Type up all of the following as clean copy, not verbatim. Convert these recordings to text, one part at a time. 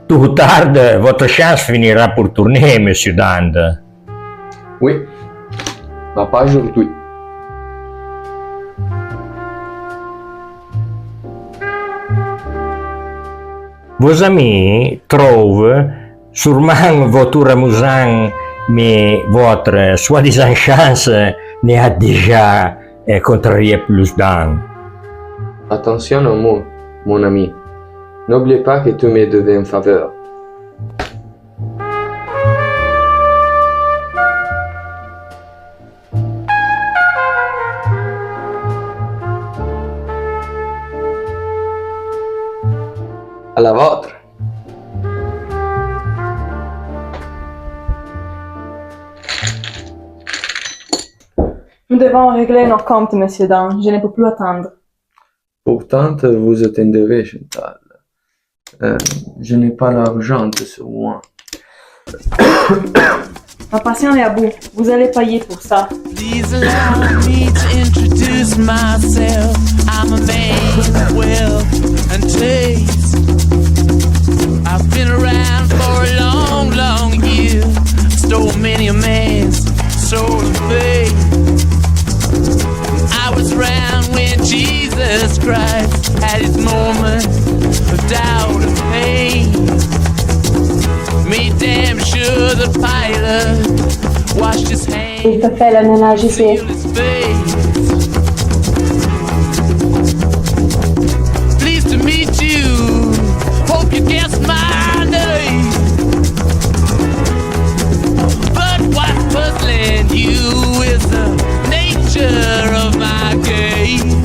Tôt ou tard, votre chance finira pour tourner, Monsieur Dand. Oui, mais pas aujourd'hui. Vos amis trouvent sûrement votre amusant, mais votre soi-disant chance n'a déjà contrarié plus d'un. Attention aux mots, mon ami. N'oublie pas que tu me devais une faveur. À la vôtre. Nous devons régler nos comptes, Monsieur Dan. Je ne peux plus attendre. Pourtant, vous attendrez, Chantal. Je n'ai pas l'argent sur moi. Ma passion est à bout. Vous allez payer pour ça. Please allow me to introduce myself. I'm a man of wealth and taste. I've been around for a long, long year. Stole many a man's soul of faith. I was around when Jesus Christ had his moment of doubt and pain. Made damn sure the pilot washed his hands. Il te fait le ménage ici. His face. Pleased to meet you. Hope you guessed my name. But what's puzzling you is the nature of my game.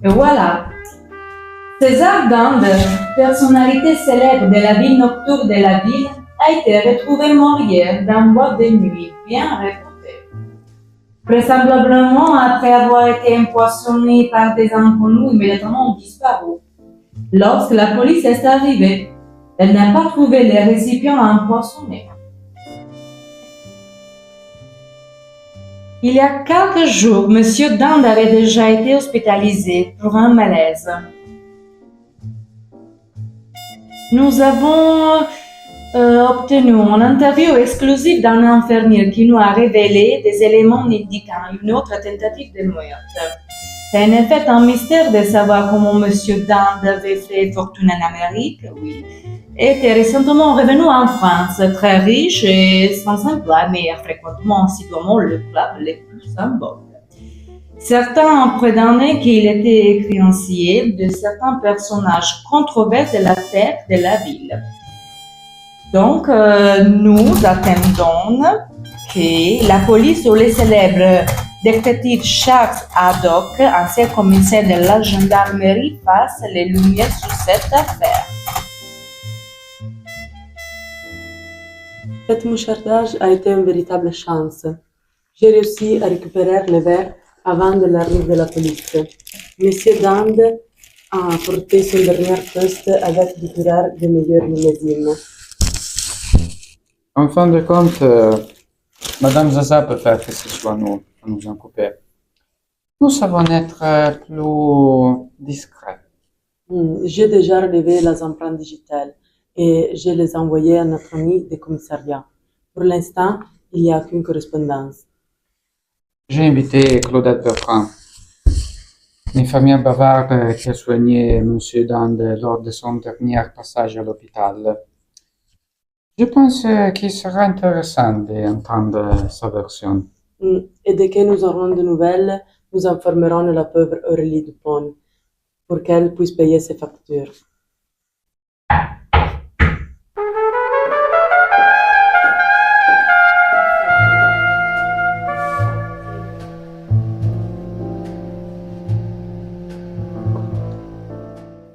Et voilà, César Dand, personnalité célèbre de la vie nocturne de la ville, a été retrouvé mort hier dans une boîte de nuit bien réputée. Vraisemblablement après avoir été empoisonné par des inconnus immédiatement disparus. Lorsque la police est arrivée, elle n'a pas trouvé les récipients empoisonnés. Il y a quelques jours, Monsieur Dand avait déjà été hospitalisé pour un malaise. Nous avons obtenu une interview exclusive d'un infirmier qui nous a révélé des éléments indiquant une autre tentative de meurtre. C'est en effet un mystère de savoir comment Monsieur Dand avait fait fortune en Amérique, oui, était récemment revenu en France, très riche et sans emploi, mais fréquentement assidûment le club le plus en vogue. Certains ont prétendu qu'il était créancier de certains personnages controversés de la tête de la ville. Donc, nous attendons que la police ou les célèbres détective Charles Haddock, ancien commissaire de la gendarmerie, fasse les lumières sur cette affaire. Cet mouchardage a été une véritable chance. J'ai réussi à récupérer le verre avant de l'arrivée de la police. Monsieur Dand a apporté son dernier poste avec du coureur de meilleure millésime. En fin de compte, Madame Zaza peut-être que ce soit nous en couper. Nous savons être plus discrets. J'ai déjà relevé les empreintes digitales et je les ai envoyées à notre ami des commissariats. Pour l'instant, il n'y a qu'une correspondance. J'ai invité Claudette Bertrand, une infirmière bavarde qui a soigné M. Dand lors de son dernier passage à l'hôpital. Je pense qu'il sera intéressant d'entendre sa version. Et dès que nous aurons de nouvelles, nous informerons la pauvre Aurélie Dupont pour qu'elle puisse payer ses factures.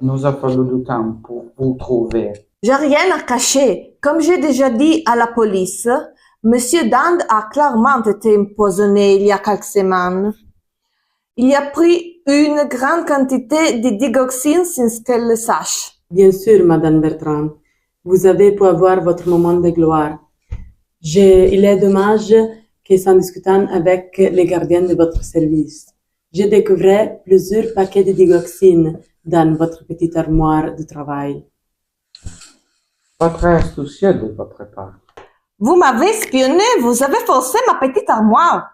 nous a fallu du temps pour vous trouver. J'ai rien à cacher. Comme j'ai déjà dit à la police, Monsieur Dand a clairement été empoisonné il y a quelques semaines. Il a pris une grande quantité de digoxine sans qu'elle le sache. Bien sûr, Madame Bertrand, vous avez pu avoir votre moment de gloire. Il est dommage que, sans discutant avec les gardiens de votre service, j'ai découvert plusieurs paquets de digoxine dans votre petite armoire de travail. Pas très astucieux de votre part. Vous m'avez espionné, vous avez forcé ma petite armoire.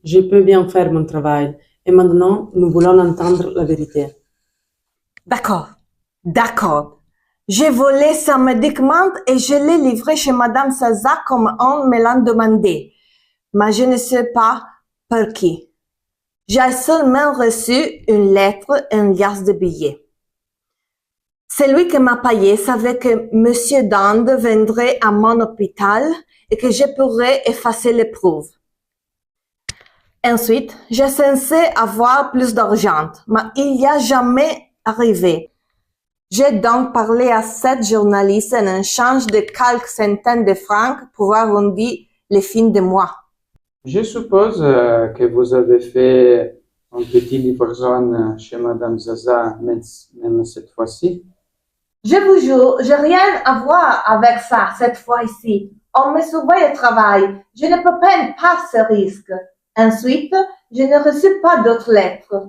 Je peux bien faire mon travail. Et maintenant, nous voulons entendre la vérité. D'accord. J'ai volé ce médicament et je l'ai livré chez Madame Saza comme on me l'a demandé. Mais je ne sais pas par qui. J'ai seulement reçu une lettre et une liasse de billets. Celui qui m'a payé savait que Monsieur Dand viendrait à mon hôpital et que je pourrais effacer les preuves. Ensuite, j'ai censé avoir plus d'argent, mais il n'y a jamais arrivé. J'ai donc parlé à 7 journalistes en échange de quelques centaines de francs pour arrondir les fins de mois. Je suppose que vous avez fait un petit livraison chez Madame Zaza, même cette fois-ci. Je vous jure, j'ai rien à voir avec ça cette fois-ci. On me surveille au travail. Je ne peux prendre pas ce risque. Ensuite, je ne reçus pas d'autres lettres.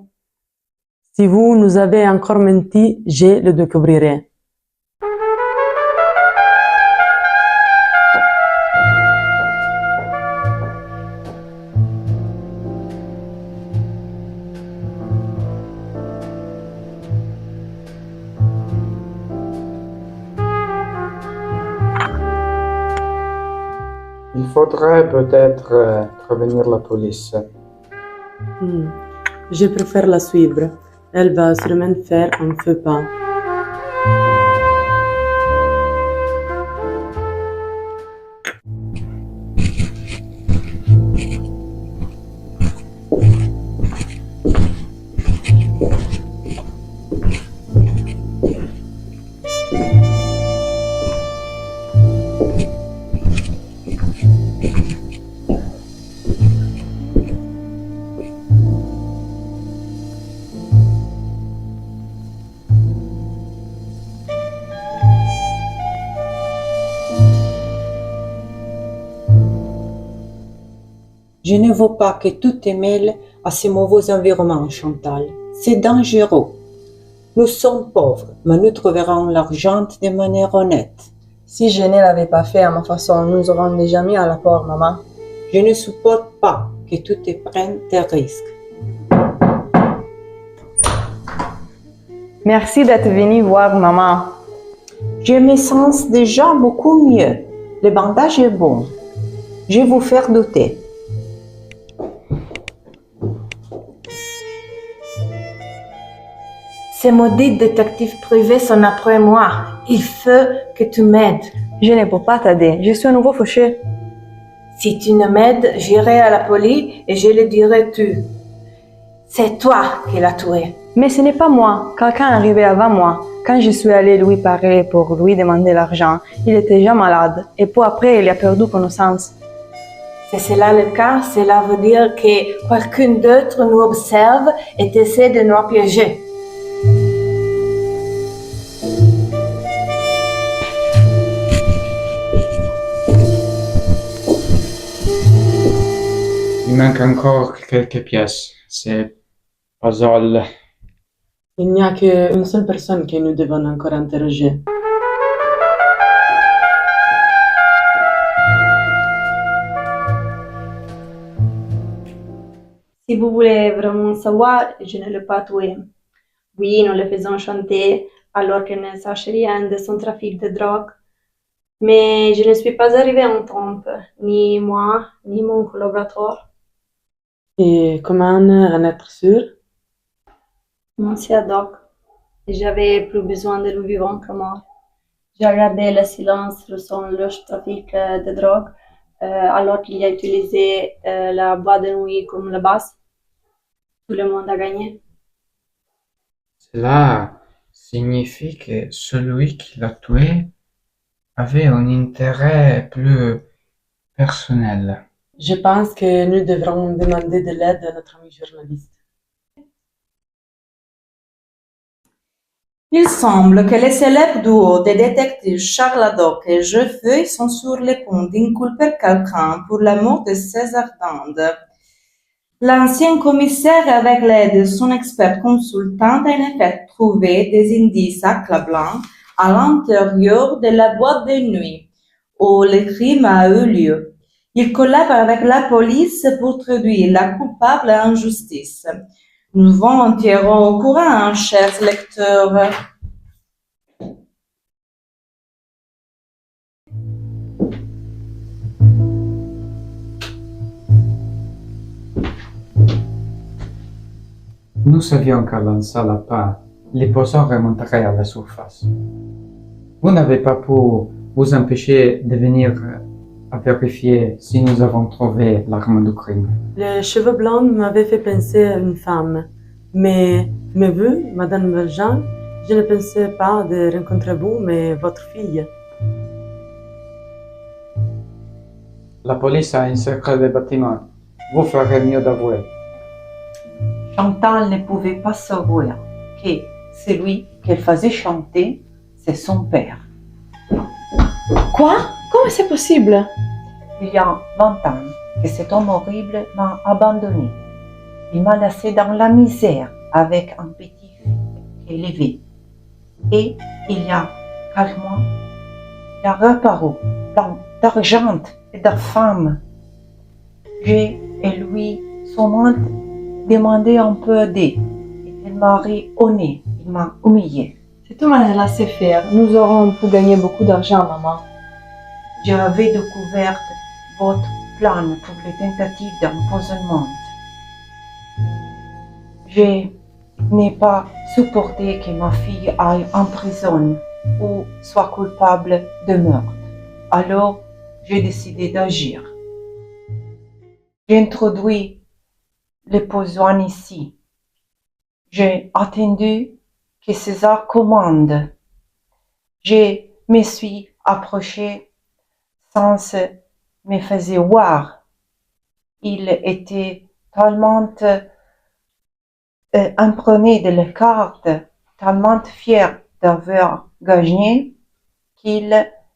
Si vous nous avez encore menti, je le découvrirai. Il faudrait peut-être prévenir la police. Je préfère la suivre. Elle va sûrement faire un faux pas. Je ne veux pas que tu te mêles à ces mauvais environnements, Chantal. C'est dangereux. Nous sommes pauvres, mais nous trouverons l'argent de manière honnête. Si je ne l'avais pas fait à ma façon, nous aurions déjà mis à la porte, maman. Je ne supporte pas que tu te prennes des risques. Merci d'être venu voir maman. Je me sens déjà beaucoup mieux. Le bandage est bon. Je vais vous faire douter. Ces maudits détectives privés sont après moi. Il faut que tu m'aides. Je ne peux pas t'aider. Je suis à nouveau fauché. Si tu ne m'aides, j'irai à la police et je le dirai tu. C'est toi qui l'as tué. Mais ce n'est pas moi. Quelqu'un est arrivé avant moi. Quand je suis allée lui parler pour lui demander l'argent, il était déjà malade. Et puis après, il a perdu connaissance. Si c'est là le cas, cela veut dire que quelqu'un d'autre nous observe et essaie de nous piéger. Il manque encore quelques pièces. C'est puzzle. Il n'y a qu'une seule personne que nous devons encore interroger. Si vous voulez vraiment savoir, je ne l'ai pas tué. Oui, nous le faisons chanter alors qu'il ne sache rien de son trafic de drogue. Mais je ne suis pas arrivée en trompe, ni moi, ni mon collaborateur. Et comment en être sûr? Monsieur Doc, j'avais plus besoin de lui vivant que mort. J'ai regardé le silence sur son louche trafic de drogue alors qu'il a utilisé la boîte de nuit comme la base. Tout le monde a gagné. signifie que celui qui l'a tué avait un intérêt plus personnel. Je pense que nous devrons demander de l'aide à notre ami journaliste. Il semble que les célèbres duos des détectives Charles Haddock et Jeffeuille sont sur le point d'inculper quelqu'un pour la mort de César Dande. L'ancien commissaire, avec l'aide de son expert consultante, a en effet trouvé des indices accablants à l'intérieur de la boîte de nuit où le crime a eu lieu. Il collabore avec la police pour traduire la coupable en justice. Nous vous en tiendrons au courant, chers lecteurs. Nous savions qu'en lançant la part, les poissons remonteraient à la surface. Vous n'avez pas pu vous empêcher de venir à vérifier si nous avons trouvé l'arme du crime. Les cheveux blancs m'avaient fait penser à une femme. Mais vous, Madame Valjean, je ne pensais pas de rencontrer vous, mais votre fille. La police a encerclé le bâtiment. Vous ferez mieux d'avouer. Chantal ne pouvait pas savoir que celui qu'elle faisait chanter, c'est son père. Quoi? Comment c'est possible? Il y a 20 ans que cet homme horrible m'a abandonné. Il m'a laissé dans la misère avec un petit fils élevé. Et il y a 4 mois, il a reparu plein d'argent et de femmes. J'ai et lui seulement demandé un peu d'aide. Il m'a rionné, il m'a humilié. Si tu m'as laissé faire, nous aurons pu gagner beaucoup d'argent, maman. J'avais découvert votre plan pour les tentatives d'empoisonnement. Je n'ai pas supporté que ma fille aille en prison ou soit coupable de meurtre. Alors, j'ai décidé d'agir. J'ai introduit le poison ici. J'ai attendu que César commande. Je me suis approché sans me faire voir. Il était tellement imprégné de la carte, tellement fier d'avoir gagné, qu'il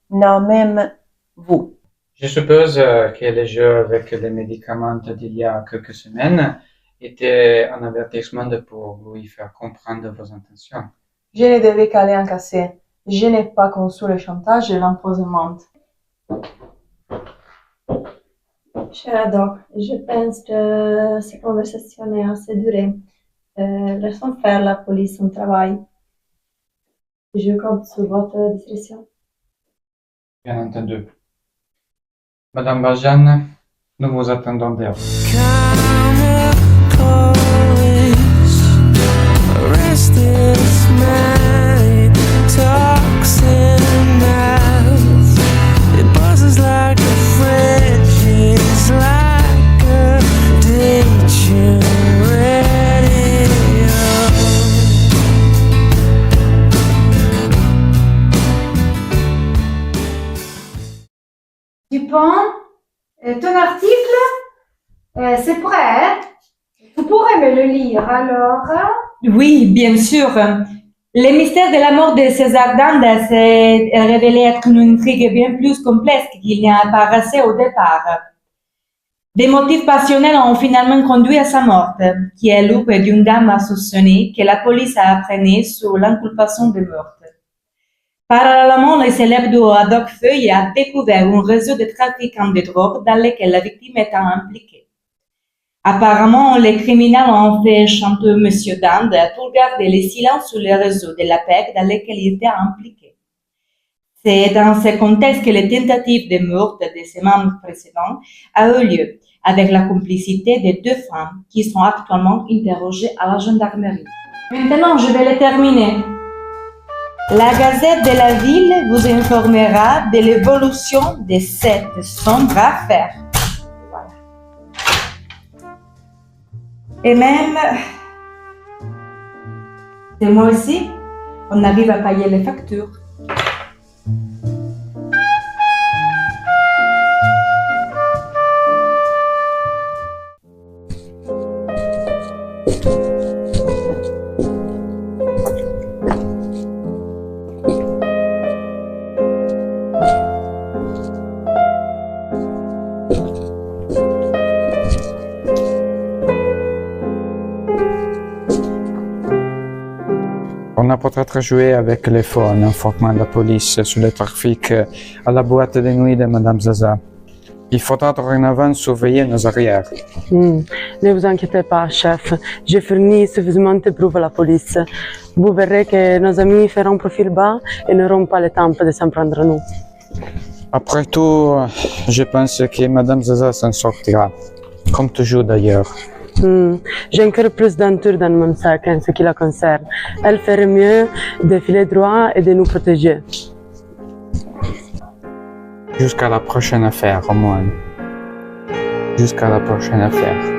n'a même vu. Je suppose que le jeu avec les médicaments d'il y a quelques semaines était un avertissement pour lui faire comprendre vos intentions. Je ne devais qu'aller en casser. Je n'ai pas conçu le chantage et l'empoisonnement. Cher Haddock, je pense que cette conversation est assez durée. Laissons faire la police son travail. Je compte sur votre discrétion. Bien entendu. Madame Valjean, nous vous attendons dehors. Dupont, ton article, c'est prêt? Vous pourrez me le lire alors? Oui, bien sûr. Le mystère de la mort de César Dande s'est révélé être une intrigue bien plus complexe qu'il n'y a paraissait au départ. Des motifs passionnels ont finalement conduit à sa mort, qui est l'oupe d'une dame soupçonnée que la police a apprenée sous l'inculpation de meurtre. Parallèlement, le célèbre duo Haddock Feuille a découvert un réseau de trafiquants de drogue dans lequel la victime était impliquée. Apparemment, les criminels ont fait chanter M. Dande pour garder le silence sur le réseau de la PEC dans lequel il était impliqué. C'est dans ce contexte que les tentatives de meurtre de ses membres précédents a eu lieu, avec la complicité de 2 femmes qui sont actuellement interrogées à la gendarmerie. Maintenant, je vais le terminer. La Gazette de la Ville vous informera de l'évolution de cette sombre affaire. Voilà. Et même, c'est moi aussi, On arrive à payer les factures. On a peut-être joué avec les phones, informant la police sur le trafic à la boîte de nuit de Madame Zaza. Il faudra dorénavant surveiller nos arrières. Ne vous inquiétez pas, chef. J'ai fourni suffisamment de preuves à la police. Vous verrez que nos amis feront profil bas et n'auront pas le temps de s'en prendre à nous. Après tout, je pense que Madame Zaza s'en sortira. Comme toujours d'ailleurs. J'ai encore plus d'entour dans mon sac en ce qui la concerne. Elle ferait mieux de filer droit et de nous protéger. Jusqu'à la prochaine affaire, au moins. Jusqu'à la prochaine affaire.